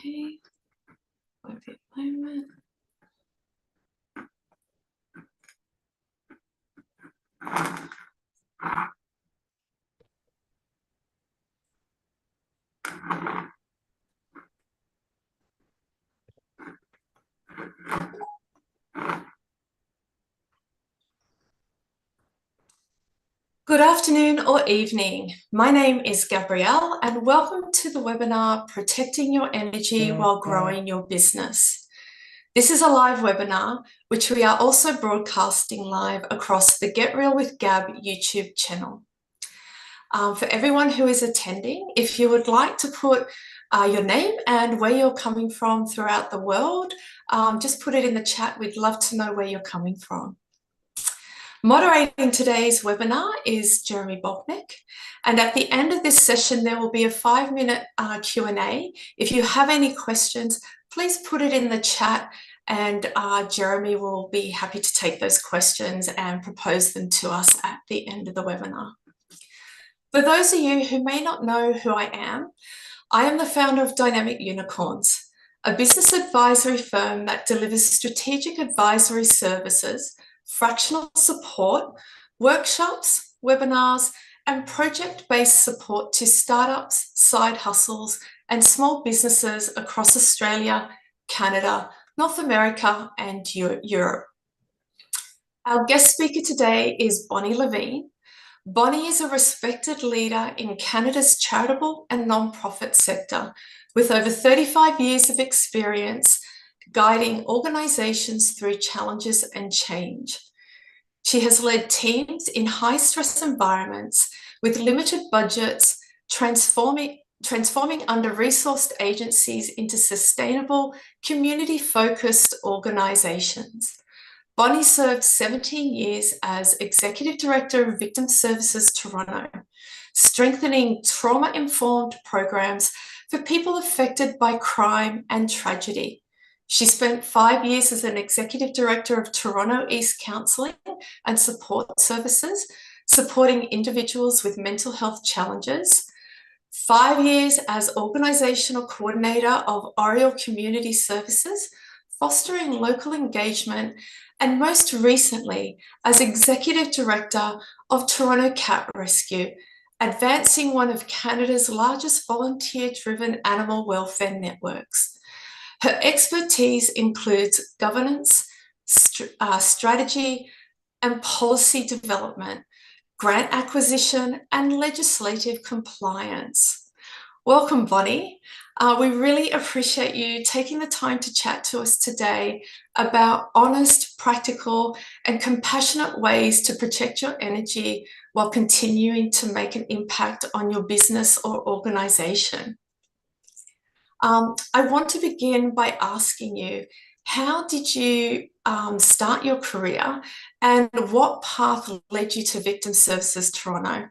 Okay, won't be a moment. Good afternoon or evening. My name is Gabrielle and welcome to the webinar, Protecting Your Energy While Growing Your Business. This is a live webinar, which we are also broadcasting live across the Get Real with Gab YouTube channel. For everyone who is attending, if you would like to put your name and where you're coming from throughout the world, just put it in the chat. We'd love to know where you're coming from. Moderating today's webinar is Jeremy Bognick, and at the end of this session there will be a 5-minute Q&A. If you have any questions, please put it in the chat and Jeremy will be happy to take those questions and propose them to us at the end of the webinar. For those of you who may not know who I am the founder of Dynamic Unicorns, a business advisory firm that delivers strategic advisory services, fractional support, workshops, webinars, and project-based support to startups, side hustles, and small businesses across Australia, Canada, North America, and Europe. Our guest speaker today is Bonnie Levine. Bonnie is a respected leader in Canada's charitable and non-profit sector with over 35 years of experience guiding organisations through challenges and change. She has led teams in high-stress environments with limited budgets, transforming under-resourced agencies into sustainable, community-focused organisations. Bonnie served 17 years as Executive Director of Victim Services Toronto, strengthening trauma-informed programs for people affected by crime and tragedy. She spent 5 years as an Executive Director of Toronto East Counselling and Support Services, supporting individuals with mental health challenges. 5 years as Organisational Coordinator of Oriel Community Services, fostering local engagement, and most recently as Executive Director of Toronto Cat Rescue, advancing one of Canada's largest volunteer-driven animal welfare networks. Her expertise includes governance, strategy and policy development, grant acquisition, and legislative compliance. Welcome, Bonnie. We really appreciate you taking the time to chat to us today about honest, practical, and compassionate ways to protect your energy while continuing to make an impact on your business or organisation. I want to begin by asking you, how did you start your career and what path led you to Victim Services Toronto?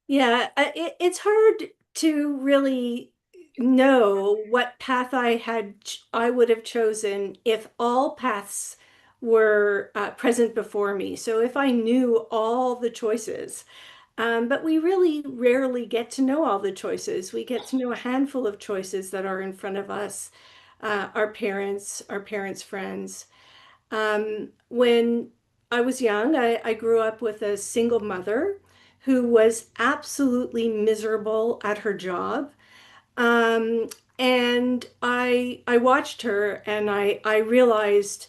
Yeah, it's hard to really know what path I would have chosen if all paths were present before me. So if I knew all the choices, but we really rarely get to know all the choices. We get to know a handful of choices that are in front of us, our parents' friends. When I was young, I grew up with a single mother who was absolutely miserable at her job. Um, and I watched her and I realized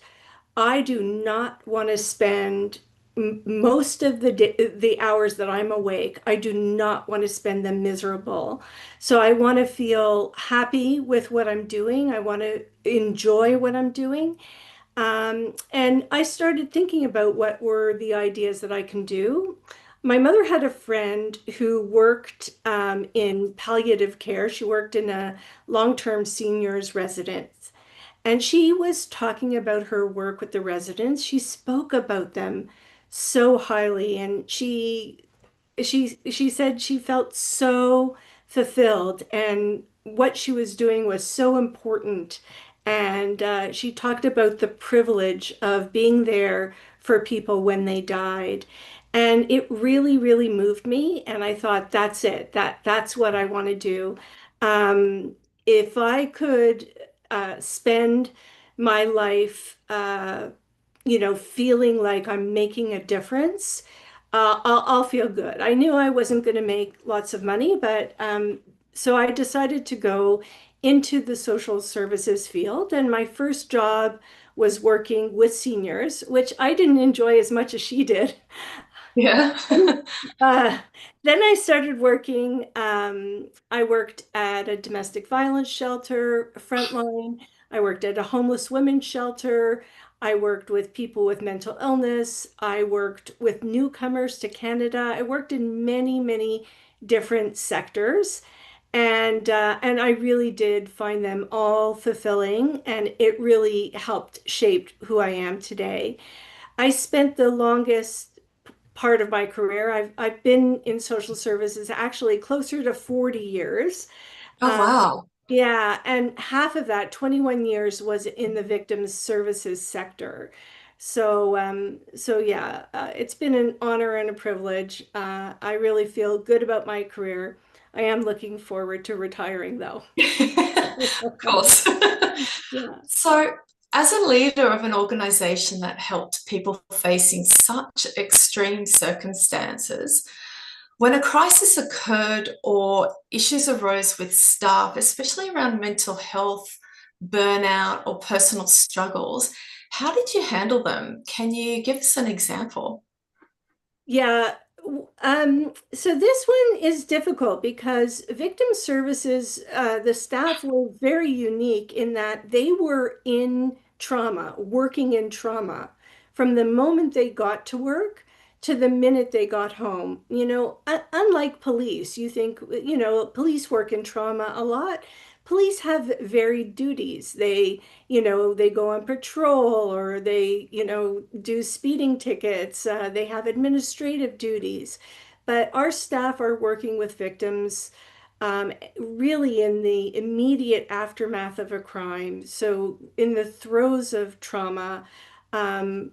I do not want to spend most of the hours that I'm awake. I do not want to spend them miserable. So I want to feel happy with what I'm doing. I want to enjoy what I'm doing. And I started thinking about what were the ideas that I can do. My mother had a friend who worked in palliative care. She worked in a long-term seniors residence. And she was talking about her work with the residents. She spoke about them so highly, and she said she felt so fulfilled, and what she was doing was so important. And she talked about the privilege of being there for people when they died. And it really, really moved me. And I thought, that's it. That's what I want to do. Um, if I could spend my life, feeling like I'm making a difference, I'll feel good. I knew I wasn't going to make lots of money, but so I decided to go into the social services field. And my first job was working with seniors, which I didn't enjoy as much as she did. Yeah. Uh, then I started working. I worked at a domestic violence shelter, frontline. I worked at a homeless women's shelter. I worked with people with mental illness. I worked with newcomers to Canada. I worked in many, many different sectors. And I really did find them all fulfilling, and it really helped shape who I am today. I spent the longest part of my career. I've been in social services actually closer to 40 years. Oh, Uh, wow. yeah, and half of that, 21 years, was in the victims services sector. So yeah, it's been an honor and a privilege. I really feel good about my career. I am looking forward to retiring, though. Of course. Yeah. So, as a leader of an organization that helped people facing such extreme circumstances, when a crisis occurred or issues arose with staff, especially around mental health, burnout, or personal struggles, how did you handle them? Can you give us an example? Yeah. So this one is difficult because victim services, the staff were very unique in that they were in trauma, working in trauma from the moment they got to work to the minute they got home. Unlike police, you think, police work in trauma a lot. Police have varied duties. They go on patrol or they, do speeding tickets. They have administrative duties. But our staff are working with victims really in the immediate aftermath of a crime. So, in the throes of trauma, um,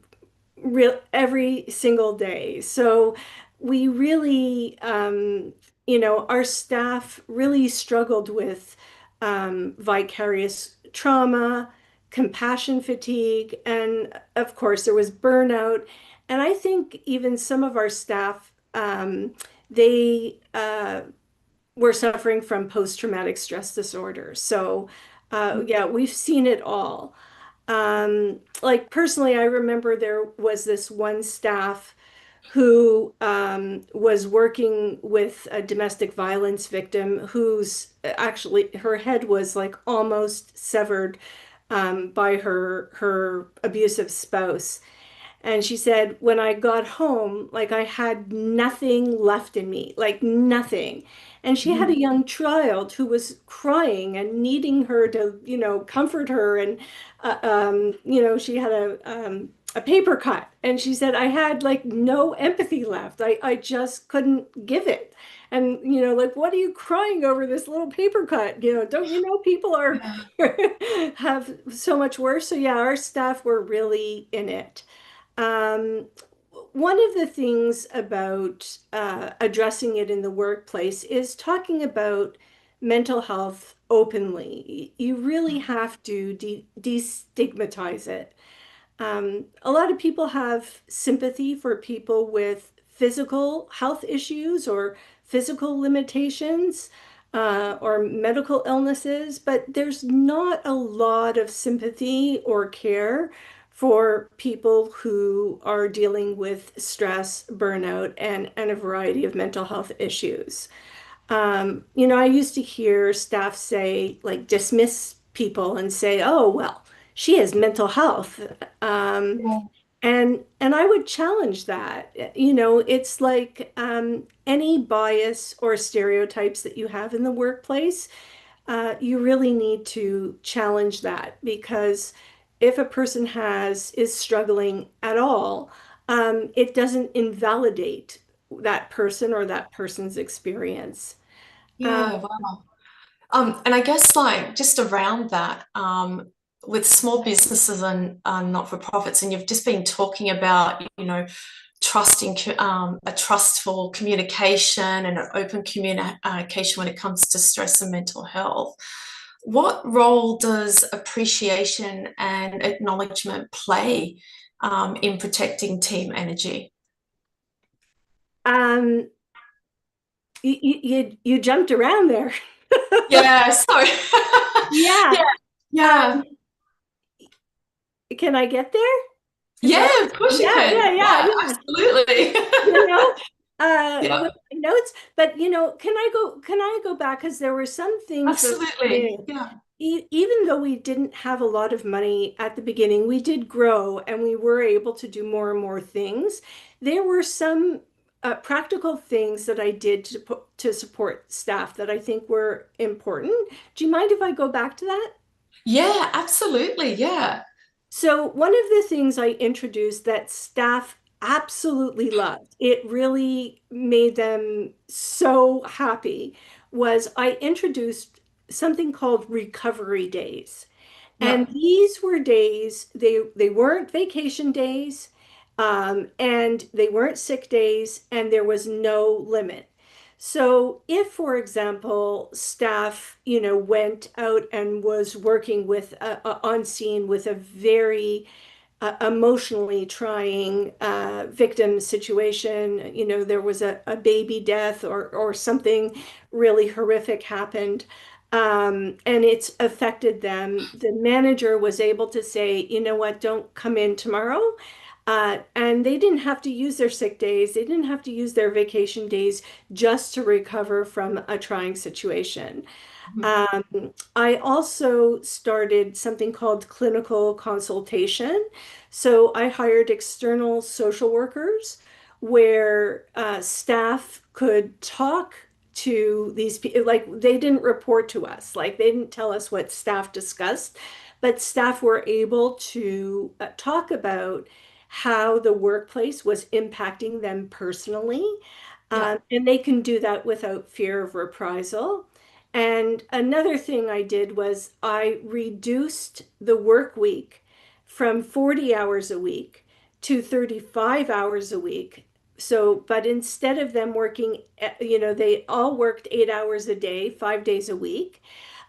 every single day. So, we really, our staff really struggled with vicarious trauma, compassion fatigue, and of course, there was burnout. And I think even some of our staff, they were suffering from post-traumatic stress disorder. So, yeah, we've seen it all. Like personally, I remember there was this one staff who was working with a domestic violence victim whose actually her head was like almost severed by her abusive spouse. And she said, when I got home, like I had nothing left in me, like nothing. And she had a young child who was crying and needing her to, comfort her. And, she had a paper cut. And she said, I had like no empathy left. I just couldn't give it. And, like, what are you crying over this little paper cut? Don't you know people are Yeah. have so much worse? So yeah, our staff were really in it. Um, One of the things about addressing it in the workplace is talking about mental health openly. You really have to destigmatize it. A lot of people have sympathy for people with physical health issues or physical limitations or medical illnesses, but there's not a lot of sympathy or care for people who are dealing with stress, burnout, and a variety of mental health issues. I used to hear staff say, like, dismiss people and say, oh, well, she has mental health. And I would challenge that. It's like any bias or stereotypes that you have in the workplace, you really need to challenge that because if a person is struggling at all, it doesn't invalidate that person or that person's experience. Uh, Yeah, wow. And I guess like just around that, with small businesses and not-for-profits, and you've just been talking about, trusting a trustful communication and an open communication when it comes to stress and mental health. what role does appreciation and acknowledgement play in protecting team energy? Um, you jumped around there. Yeah, sorry. Yeah. Yeah, yeah, Um, can I get there? Is that yeah, of course you yeah, can. yeah, yeah, Yeah, yeah. absolutely. You know, Yeah, with my notes, but can I go back? Because there were some things that absolutely. Yeah, even though we didn't have a lot of money at the beginning, we did grow and we were able to do more and more things. There were some practical things that I did to support staff that I think were important. Do you mind if I go back to that? yeah, absolutely. Yeah, So, one of the things I introduced that staff absolutely loved, it really made them so happy, was I introduced something called recovery days. And yeah, these were days, they weren't vacation days, and they weren't sick days, and there was no limit. So if, for example, staff, went out and was working with on scene with a very emotionally trying victim situation, there was a baby death or something really horrific happened, and it's affected them. The manager was able to say, you know what, don't come in tomorrow. And they didn't have to use their sick days. They didn't have to use their vacation days just to recover from a trying situation. mhm, I also started something called clinical consultation. So I hired external social workers where staff could talk to these people. Like they didn't report to us, like they didn't tell us what staff discussed, but staff were able to talk about how the workplace was impacting them personally. yeah. And they can do that without fear of reprisal. And another thing I did was I reduced the work week from 40 hours a week to 35 hours a week. So, but instead of them working, they all worked 8 hours a day, 5 days a week.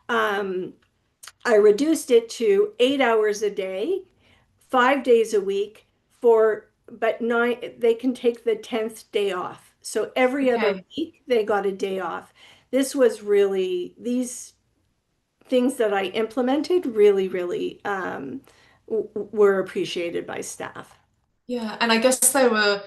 Um, I reduced it to 8 hours a day, 5 days a week but they can take the 10th day off. So every other Okay. week they got a day off. These things that I implemented really, really were appreciated by staff. Yeah, and I guess they were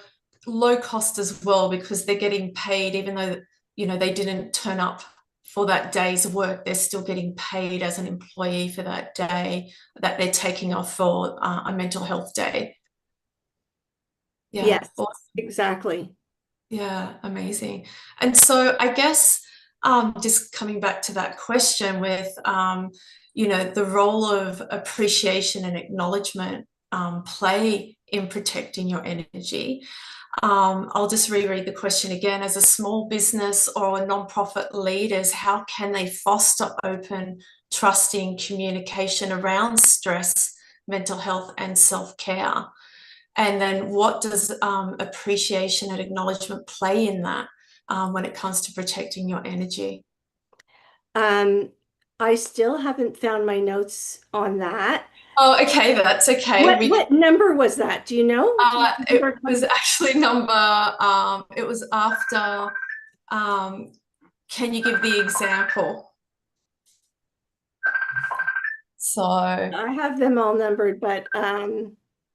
low cost as well because they're getting paid, even though, they didn't turn up for that day's work, they're still getting paid as an employee for that day that they're taking off for a mental health day. Yeah, Yes, awesome. exactly. Yeah, amazing. And so I guess just coming back to that question with, the role of appreciation and acknowledgement play in protecting your energy. I'll just reread the question again. As a small business or a nonprofit leaders, how can they foster open, trusting communication around stress, mental health, and self-care? And then what does appreciation and acknowledgement play in that when it comes to protecting your energy? Um, I still haven't found my notes on that. Oh, okay, that's okay. What number was that? Do you know? Do you It remember? was actually it was after, um, can you give the example? So I have them all numbered, but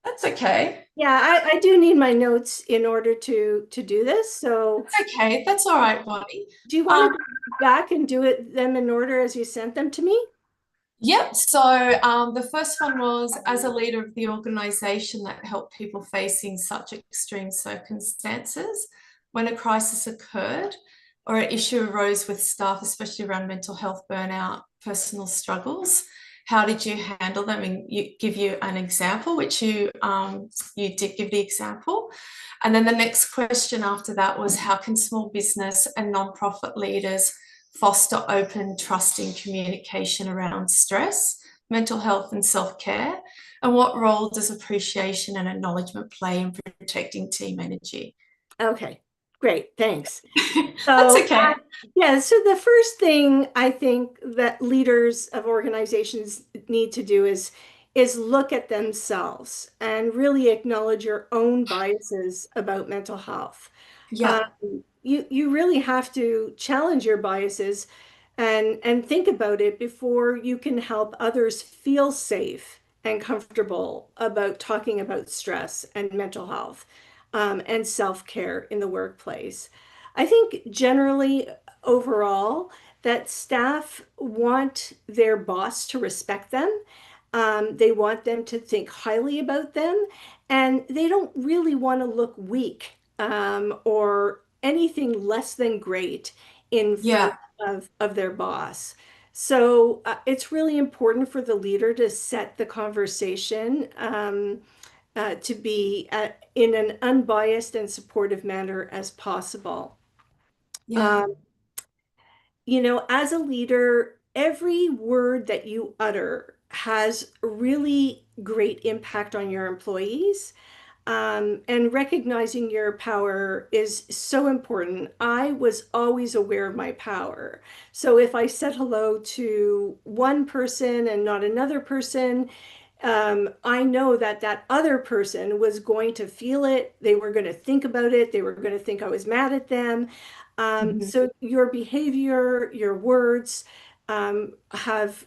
that's okay. yeah, I do need my notes in order to do this. So That's okay. That's all right, Bonnie. do you want Um, to go back and do them in order as you sent them to me? Yep. So the first one was as a leader of the organization that helped people facing such extreme circumstances when a crisis occurred or an issue arose with staff, especially around mental health, burnout, personal struggles. How did you handle them? And give you an example, which you did give the example. And then the next question after that was how can small business and nonprofit leaders foster open, trusting communication around stress, mental health, and self care? And what role does appreciation and acknowledgement play in protecting team energy? Okay. Great, thanks. That's So, okay. yeah, so the first thing I think that leaders of organizations need to do is look at themselves and really acknowledge your own biases about mental health. Yeah. You really have to challenge your biases and think about it before you can help others feel safe and comfortable about talking about stress and mental health, and self-care in the workplace. I think generally overall that staff want their boss to respect them. They want them to think highly about them, and they don't really want to look weak, or anything less than great in front Yeah. of their boss. So it's really important for the leader to set the conversation, to be in an unbiased and supportive manner as possible. Yeah. Um, as a leader, every word that you utter has really great impact on your employees. And recognizing your power is so important. I was always aware of my power. So if I said hello to one person and not another person, I know that that other person was going to feel it. They were going to think about it. They were going to think I was mad at them. Mhm. So your behavior, your words, have,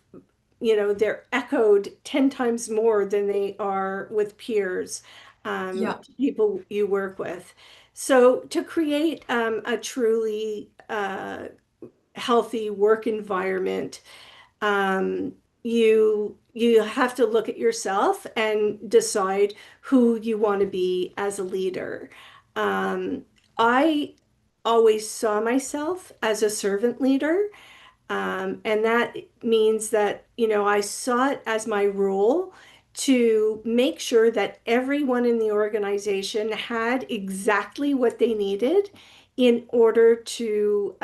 they're echoed 10 times more than they are with peers, Yeah. people you work with. So to create a truly healthy work environment, um, you have to look at yourself and decide who you want to be as a leader. Um, I always saw myself as a servant leader. And that means that, I saw it as my role to make sure that everyone in the organization had exactly what they needed in order to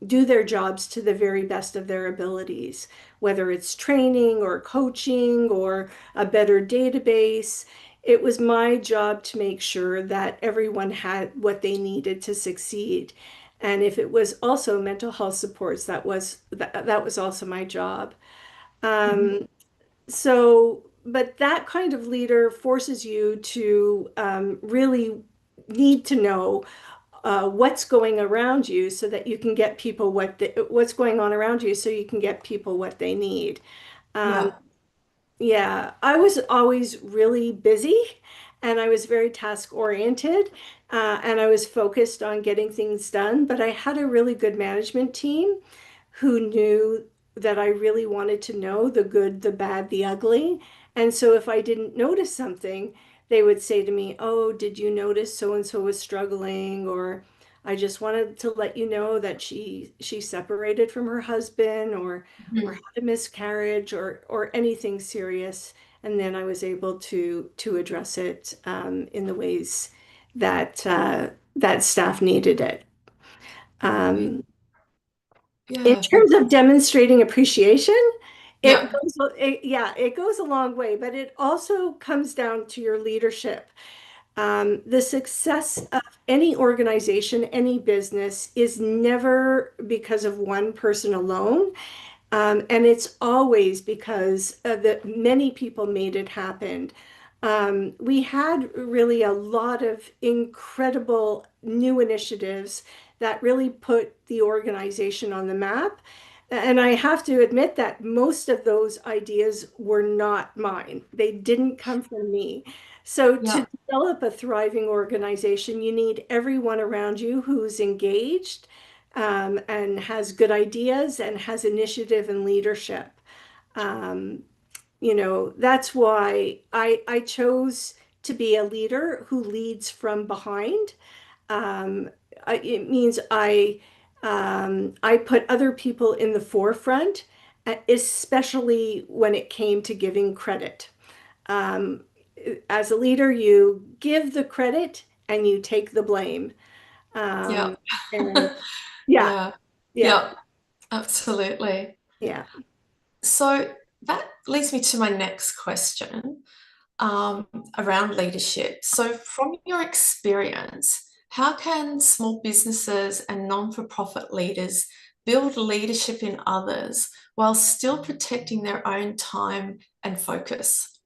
do their jobs to the very best of their abilities, whether it's training or coaching or a better database. It was my job to make sure that everyone had what they needed to succeed. And if it was also mental health supports, that was also my job. Mhm. But that kind of leader forces you to really need to know what's going around you so that you can get people what's going on around you so you can get people what they need. Um, Yeah. yeah, I was always really busy and I was very task oriented, and I was focused on getting things done. But I had a really good management team who knew that I really wanted to know the good, the bad, the ugly. And so if I didn't notice something, they would say to me, "Oh, did you notice so and so was struggling?" Or I just wanted to let you know that she separated from her husband or Mhm. had a miscarriage or anything serious. And then I was able to address it in the ways that that staff needed it. Um, in Yeah. terms of demonstrating appreciation, Yeah. it goes a long way, but it also comes down to your leadership. The success of any organization, any business is never because of one person alone. And it's always because that many people made it happen. We had really a lot of incredible new initiatives that really put the organization on the map. And I have to admit that most of those ideas were not mine. They didn't come from me. So Yeah. to develop a thriving organization, you need everyone around you who's engaged, and has good ideas and has initiative and leadership. Um, that's why I chose to be a leader who leads from behind. It means I put other people in the forefront, especially when it came to giving credit. Um, as a leader, you give the credit and you take the blame. Yeah. Um, and yeah, Yeah. yeah, Yeah. Absolutely. yeah. So that leads me to my next question, around leadership. So, from your experience, how can small businesses and non-for-profit leaders build leadership in others while still protecting their own time and focus?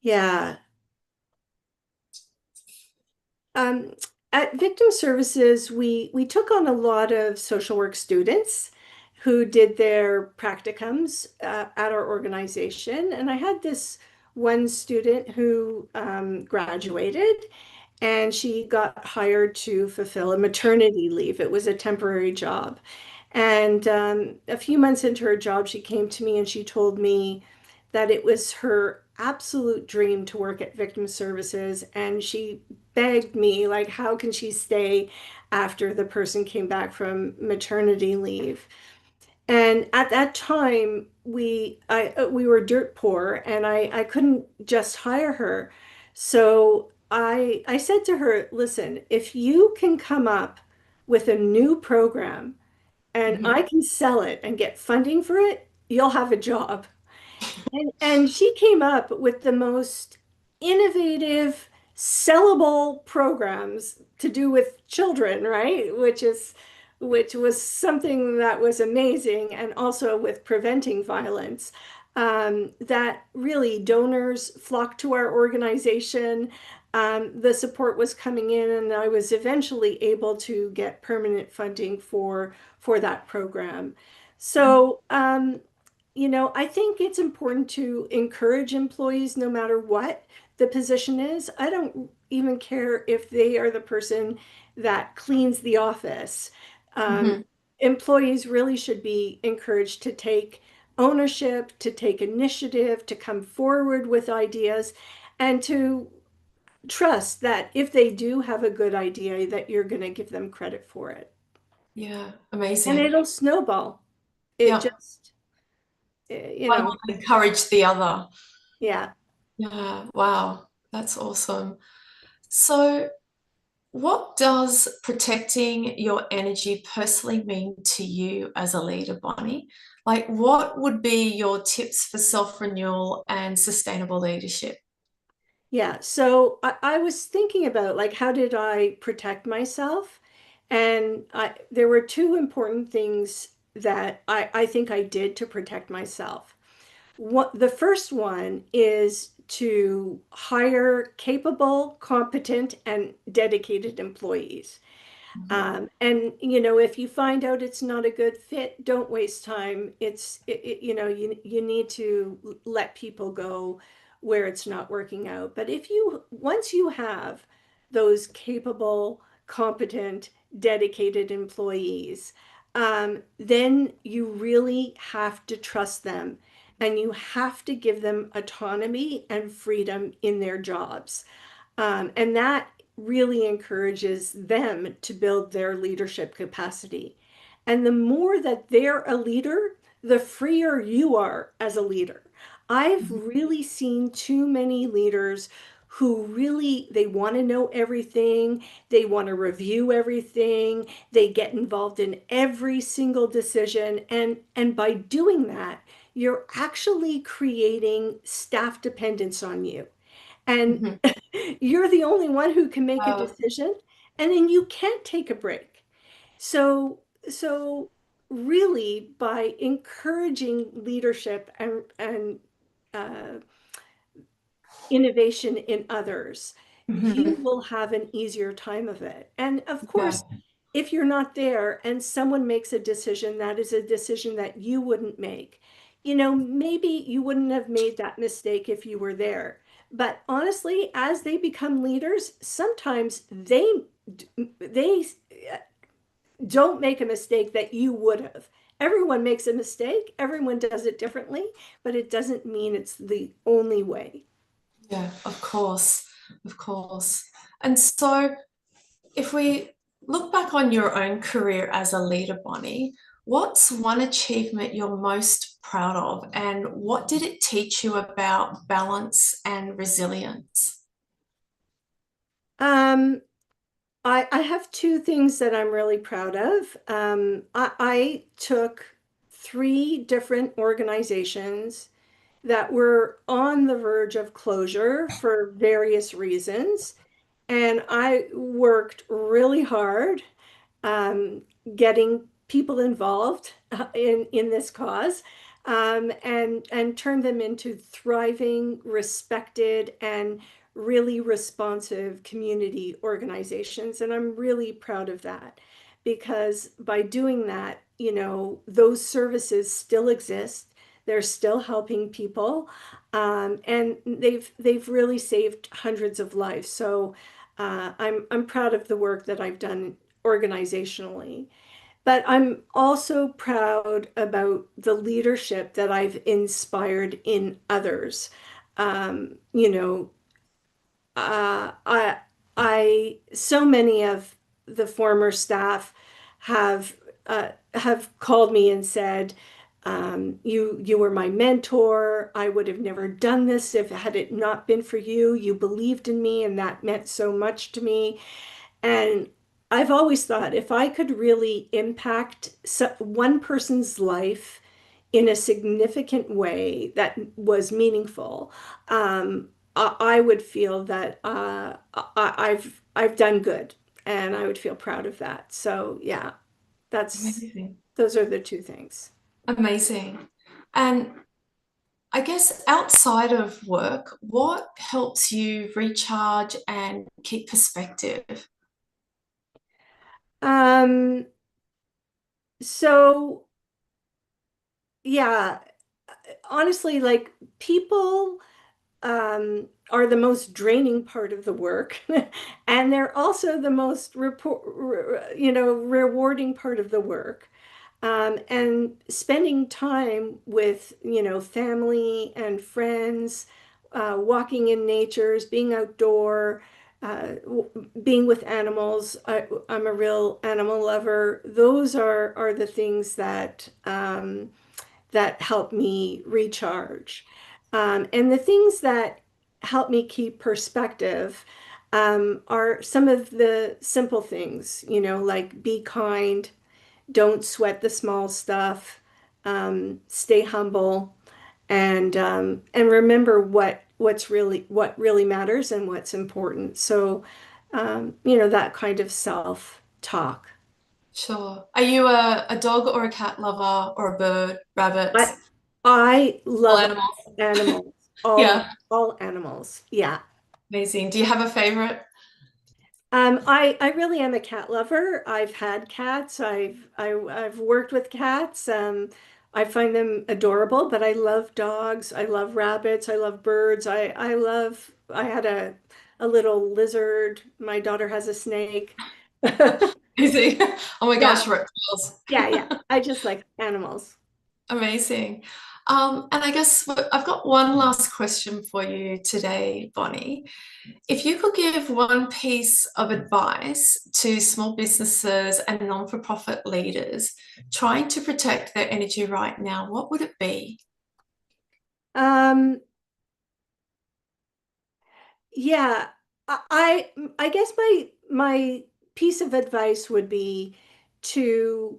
Yeah. Um, at Victim Services, we took on a lot of social work students who did their practicums at our organization. And I had this one student who graduated and she got hired to fulfill a maternity leave. It was a temporary job. And a few months into her job, she came to me and she told me that it was her absolute dream to work at Victim Services. And she begged me, like, how can she stay after the person came back from maternity leave? And at that time, we were dirt poor, and I couldn't just hire her. So I said to her, listen, if you can come up with a new program and Mhm. I can sell it and get funding for it, you'll have a job. And she came up with the most innovative, sellable programs to do with children, right? Which was something that was amazing, and also with preventing violence. That really donors flocked to our organization. The support was coming in, and I was eventually able to get permanent funding for that program. So, I think it's important to encourage employees no matter what the position is. I don't even care if they are the person that cleans the office. Um, Mhm. Employees really should be encouraged to take ownership, to take initiative, to come forward with ideas, and to trust that if they do have a good idea, that you're going to give them credit for it. Yeah, And amazing. it'll snowball. It Yeah, just, one will encourage the other. yeah. Yeah, wow, that's awesome. So, what does protecting your energy personally mean to you as a leader, Bonnie? Like, what would be your tips for self-renewal and sustainable leadership? Yeah, so I was thinking about like how did I protect myself? And there were two important things that I think I did to protect myself. The first one is to hire capable, competent, and dedicated employees. Mhm. And if you find out it's not a good fit, don't waste time. You need to let people go where it's not working out. But if you once you have those capable, competent, dedicated employees, then you really have to trust them and you have to give them autonomy and freedom in their jobs. And that really encourages them to build their leadership capacity. And the more that they're a leader, the freer you are as a leader. I've Mhm. really seen too many leaders who really they want to know everything, they want to review everything, they get involved in every single decision, and by doing that, you're actually creating staff dependence on you. And Mhm. you're the only one who can make a Uh, decision, and then you can't take a break. So really by encouraging leadership and uh, innovation in others, you mhm. will have an easier time of it. And of Yeah. course, if you're not there and someone makes a decision that is a decision that you wouldn't make, maybe you wouldn't have made that mistake if you were there. But honestly, as they become leaders, sometimes they don't make a mistake that you would have. Everyone makes a mistake, everyone does it differently, but it doesn't mean it's the only way. Yeah, of course, of course. And so, if we look back on your own career as a leader, Bonnie, what's one achievement you're most proud of, and what did it teach you about balance and resilience? Um, I have two things that I'm really proud of. I took three different organizations that were on the verge of closure for various reasons, And I worked really hard um, getting people involved in this cause, and turn them into thriving, respected, and really responsive community organizations. And I'm really proud of that because by doing that, those services still exist. They're still helping people, and they've really saved hundreds of lives. So I'm proud of the work that I've done organizationally. But I'm also proud about the leadership that I've inspired in others. Um, you know, uh, I, so many of the former staff have called me and said, you were my mentor. I would have never done this if had it not been for you. You believed in me, and that meant so much to me. And I've always thought if I could really impact one person's life in a significant way that was meaningful, I would feel that I've done good, and I would feel proud of that. So yeah, that's Amazing. those are the two things. Amazing. And I guess outside of work, what helps you recharge and keep perspective? Um, so yeah, honestly, like people are the most draining part of the work, and they're also the most rewarding part of the work. And spending time with, family and friends, walking in natures, being outdoor, being with animals. I'm a real animal lover. Those are the things that help me recharge. And the things that help me keep perspective are some of the simple things, like be kind, don't sweat the small stuff, stay humble, and remember what really matters and what's important. So, that kind of self-talk. Sure. Are you a dog or a cat lover or a bird, I rabbits, I all love animals? animals, Yeah, all animals. Yeah. amazing. Do you have a favorite? I really am a cat lover. I've had cats. I've worked with cats. I find them adorable, but I love dogs. I love rabbits. I love birds. I had a little lizard. My daughter has a snake. Amazing. Oh my Yeah, gosh, reptiles. yeah. I just like animals. Amazing. And I guess I've got one last question for you today, Bonnie. If you could give one piece of advice to small businesses and non-for-profit leaders trying to protect their energy right now, what would it be? Um, yeah, I guess my piece of advice would be to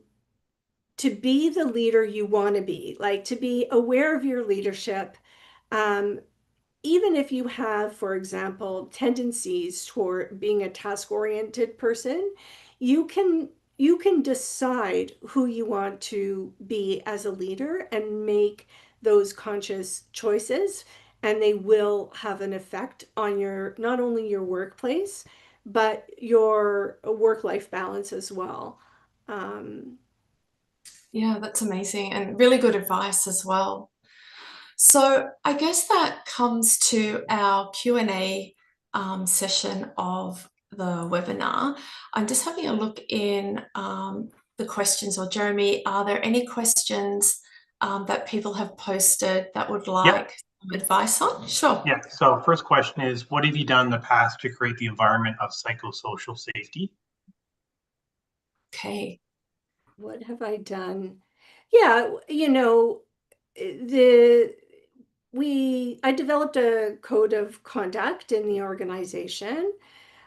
be the leader you want to be, like to be aware of your leadership. Um, Even if you have, for example, tendencies toward being a task-oriented person, you can you can decide who you want to be as a leader and make those conscious choices, and they will have an effect on your not only your workplace, but your work-life balance as well. Um, Yeah, that's amazing and really good advice as well. So I guess that comes to our Q&A session of the webinar. I'm just having a look in the questions, or Jeremy, are there any questions that people have posted that would Yep. like some advice on? Sure. Yeah. So first question is, what have you done in the past to create the environment of psychosocial safety? Okay. what have I done? Yeah, the I developed a code of conduct in the organization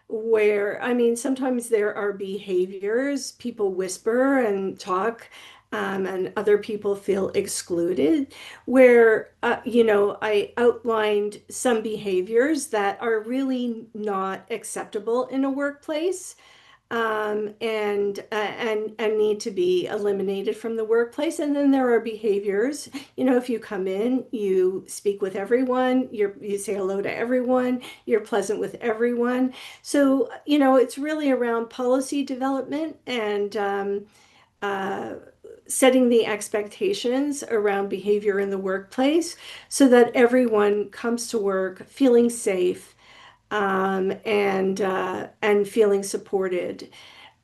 where, I mean, sometimes there are behaviors, people whisper and talk and other people feel excluded, where, I outlined some behaviors that are really not acceptable in a workplace, and need to be eliminated from the workplace. And then there are behaviors, if you come in, you speak with everyone, you say hello to everyone, you're pleasant with everyone. So, it's really around policy development and uh, setting the expectations around behavior in the workplace so that everyone comes to work feeling safe, and feeling supported.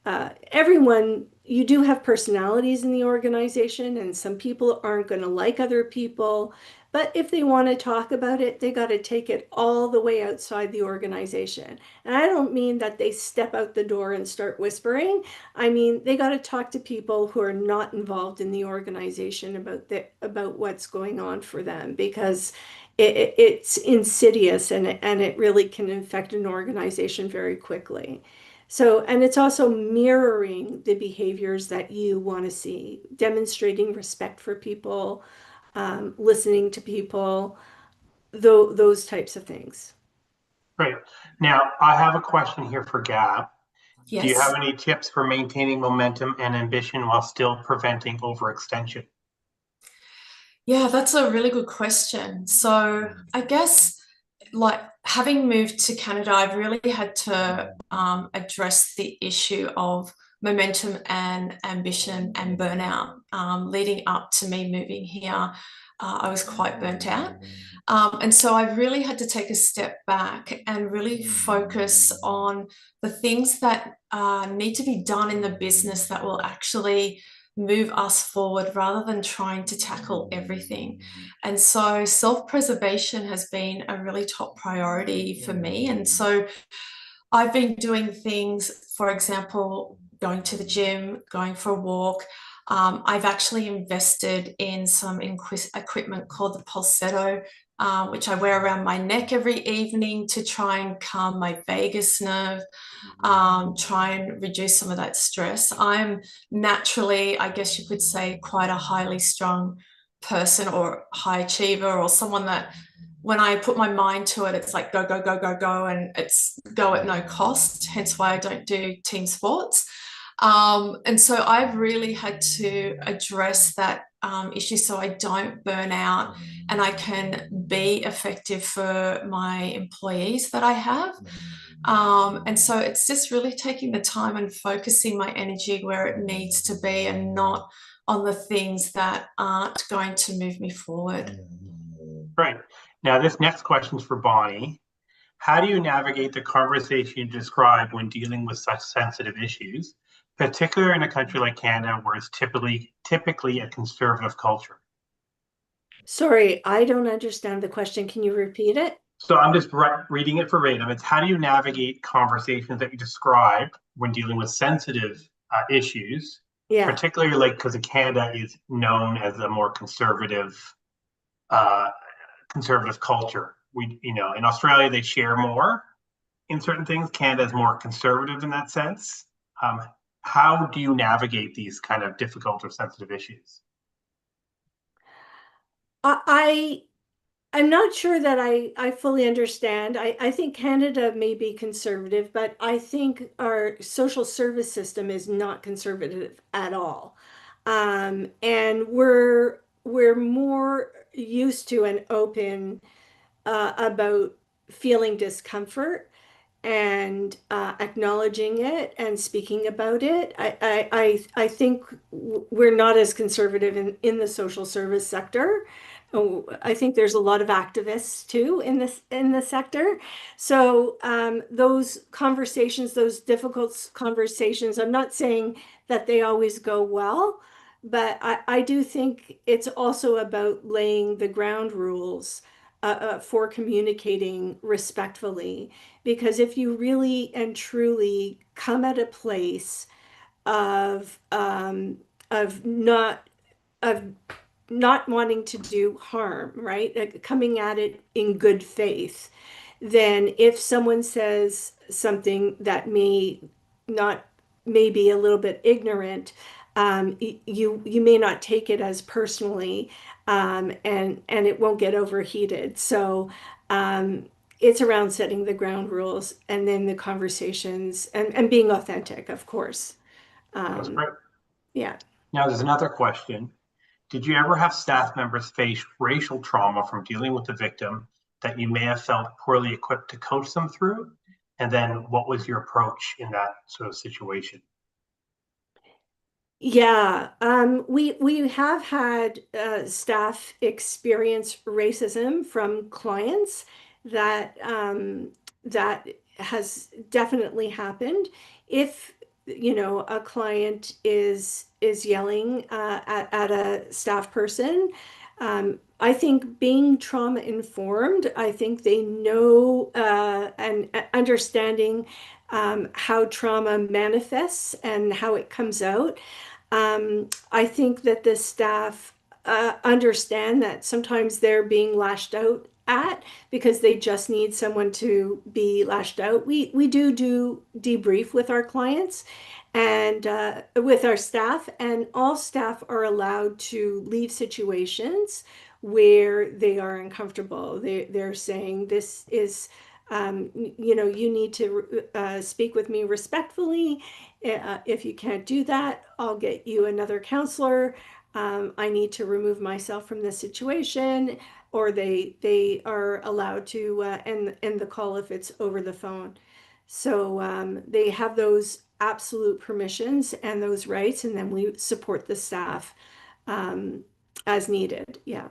Everyone, you do have personalities in the organization, and some people aren't going to like other people. But if they want to talk about it, they got to take it all the way outside the organization. And I don't mean that they step out the door and start whispering. I mean, they got to talk to people who are not involved in the organization about what's going on for them, because it's insidious, and it really can infect an organization very quickly. So, and it's also mirroring the behaviors that you want to see, demonstrating respect for people, listening to people, those types of things. Great. Now, I have a question here for Gab. Do you have Yes. any tips for maintaining momentum and ambition while still preventing overextension? Yeah, that's a really good question. So I guess like having moved to Canada, I've really had to address the issue of momentum and ambition and burnout. Leading up to me moving here, I was quite burnt out. And so I really had to take a step back and really focus on the things that need to be done in the business that will actually move us forward rather than trying to tackle everything. And so self-preservation has been a really top priority for me. And so I've been doing things, for example, going to the gym, going for a walk. I've actually invested in some equipment called the Pulsetto, which I wear around my neck every evening to try and calm my vagus nerve, try and reduce some of that stress. I'm naturally, I guess you could say, quite a highly strung person or high achiever, or someone that when I put my mind to it, it's like go, go, go, go, go, and it's go at no cost, hence why I don't do team sports. And so I've really had to address that issue so I don't burn out and I can be effective for my employees that I have. And so it's just really taking the time and focusing my energy where it needs to be and not on the things that aren't going to move me forward. Right. Now, this next question is for Bonnie. How do you navigate the conversation you describe when dealing with such sensitive issues, particularly in a country like Canada, where it's typically a conservative culture? Sorry, I don't understand the question. Can you repeat it? So I'm just reading it verbatim. It's how do you navigate conversations that you describe when dealing with sensitive issues, Yeah. particularly like because Canada is known as a more uh, conservative culture. In Australia they share more in certain things. Canada is more conservative in that sense. Um, how do you navigate these kind of difficult or sensitive issues? I I'm not sure that I fully understand. I think Canada may be conservative, but I think our social service system is not conservative at all. And we're more used to and open about feeling discomfort and acknowledging it and speaking about it. I think we're not as conservative in the social service sector. Oh, I think there's a lot of activists too in the sector. So those conversations, those difficult conversations, I'm not saying that they always go well, but I do think it's also about laying the ground rules for communicating respectfully. Because if you really and truly come at a place of of not of not wanting to do harm, right? Like coming at it in good faith, then if someone says something that may not may be a little bit ignorant, you may not take it as personally, and it won't get overheated. So it's around setting the ground rules and then the conversations and being authentic, of course. That's great. Yeah. Now, there's another question. Did you ever have staff members face racial trauma from dealing with the victim that you may have felt poorly equipped to coach them through? And then what was your approach in that sort of situation? Yeah, we have had staff experience racism from clients that that has definitely happened. If a client is yelling at a staff person, I think being trauma informed, I think they know and understanding how trauma manifests and how it comes out. I think that the staff understand that sometimes they're being lashed out at because they just need someone to be lashed out. We do debrief with our clients and with our staff, and all staff are allowed to leave situations where they are uncomfortable. They're saying this is you need to speak with me respectfully. If you can't do that, I'll get you another counselor. I need to remove myself from the situation, or they are allowed to end the call if it's over the phone. So they have those absolute permissions and those rights, and then we support the staff as needed. Yeah.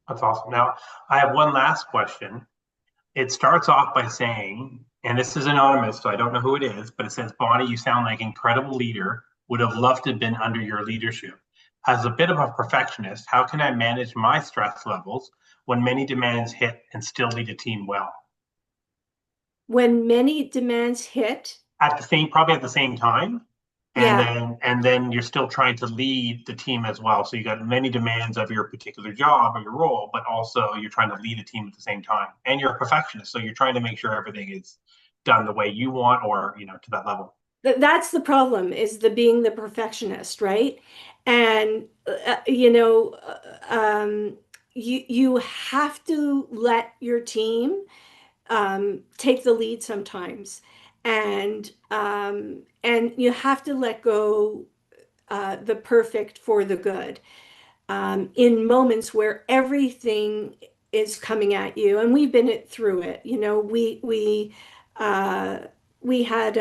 That's awesome. Now, I have one last question. It starts off by saying, and this is anonymous, so I don't know who it is, but it says, Bonnie, you sound like an incredible leader. Would have loved to have been under your leadership. As a bit of a perfectionist, how can I manage my stress levels when many demands hit and still lead a team well? When many demands hit, Probably at the same time. yeah. And then you're still trying to lead the team as well. So you got many demands of your particular job or your role, but also you're trying to lead a team at the same time. And you're a perfectionist, so you're trying to make sure everything is done the way you want, or to that level. That's the problem, is the being the perfectionist, right? And you have to let your team take the lead sometimes, and you have to let go the perfect for the good in moments where everything is coming at you, and we've been through it. We had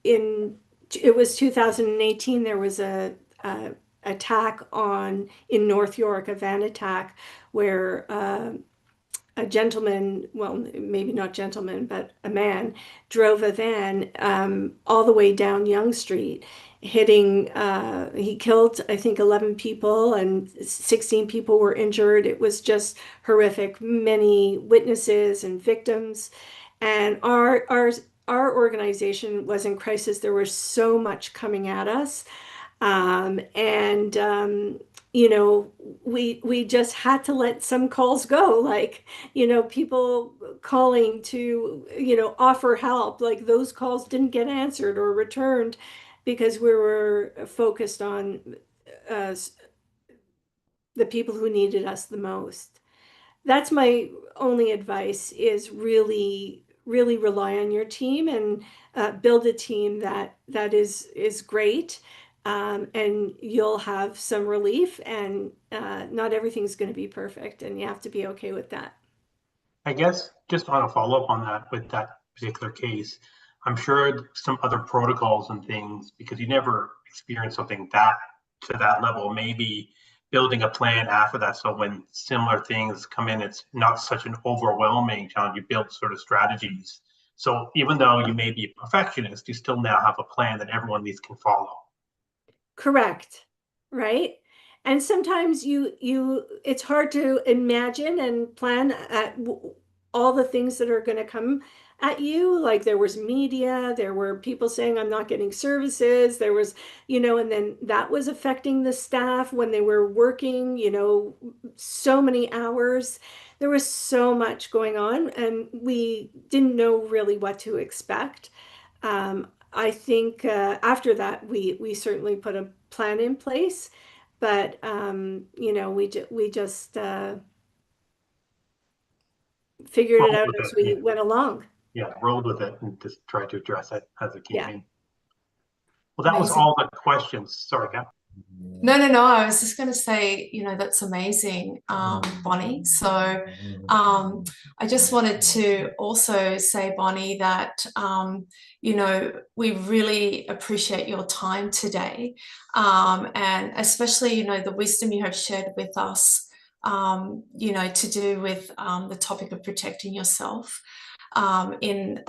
in it was 2018. There was a attack in North York, a van attack where a gentleman, well, maybe not gentleman, but a man drove a van all the way down Yonge Street, hitting, he killed, I think, 11 people and 16 people were injured. It was just horrific. Many witnesses and victims. And our organization was in crisis. There was so much coming at us. And we just had to let some calls go, like, people calling to, offer help. Like those calls didn't get answered or returned because we were focused on uh, the people who needed us the most. That's my only advice, is really, really rely on your team and build a team that is great. And you'll have some relief, and not everything's going to be perfect, and you have to be okay with that. I guess just on a follow up on that with that particular case, I'm sure some other protocols and things, because you never experienced something that to that level, maybe building a plan after that. So when similar things come in, it's not such an overwhelming challenge. You build sort of strategies. So even though you may be a perfectionist, you still now have a plan that everyone needs can follow. Correct, right? And sometimes it's hard to imagine and plan at all the things that are going to come at you. Like there was media, there were people saying I'm not getting services, there was, and then that was affecting the staff when they were working, so many hours. There was so much going on, and we didn't know really what to expect. I think after that, we certainly put a plan in place, but you know, we just figured it out as we went along. Yeah, rolled with it and just tried to address it as it came Yeah. in. Well, that was Amazing. all the questions. Sorry, Cap. No, I was just going to say, you know, that's amazing, Bonnie. So I just wanted to also say, Bonnie, that, you know, we really appreciate your time today. And especially, you know, the wisdom you have shared with us, you know, to do with the topic of protecting yourself. In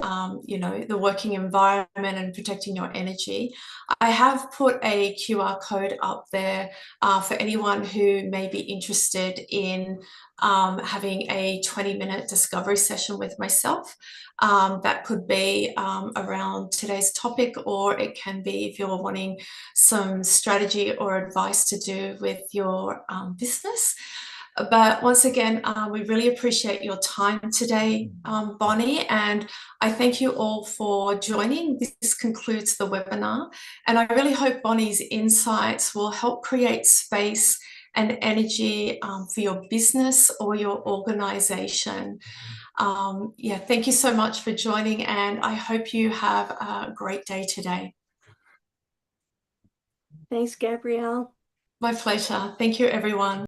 you know, the working environment and protecting your energy. I have put a QR code up there for anyone who may be interested in having a 20-minute discovery session with myself. That could be around today's topic, or it can be if you're wanting some strategy or advice to do with your business. But once again, we really appreciate your time today, Bonnie, and I thank you all for joining. This concludes the webinar, and I really hope Bonnie's insights will help create space and energy for your business or your organization. Yeah, thank you so much for joining, and I hope you have a great day today. Thanks, Gabrielle. My pleasure. Thank you, everyone.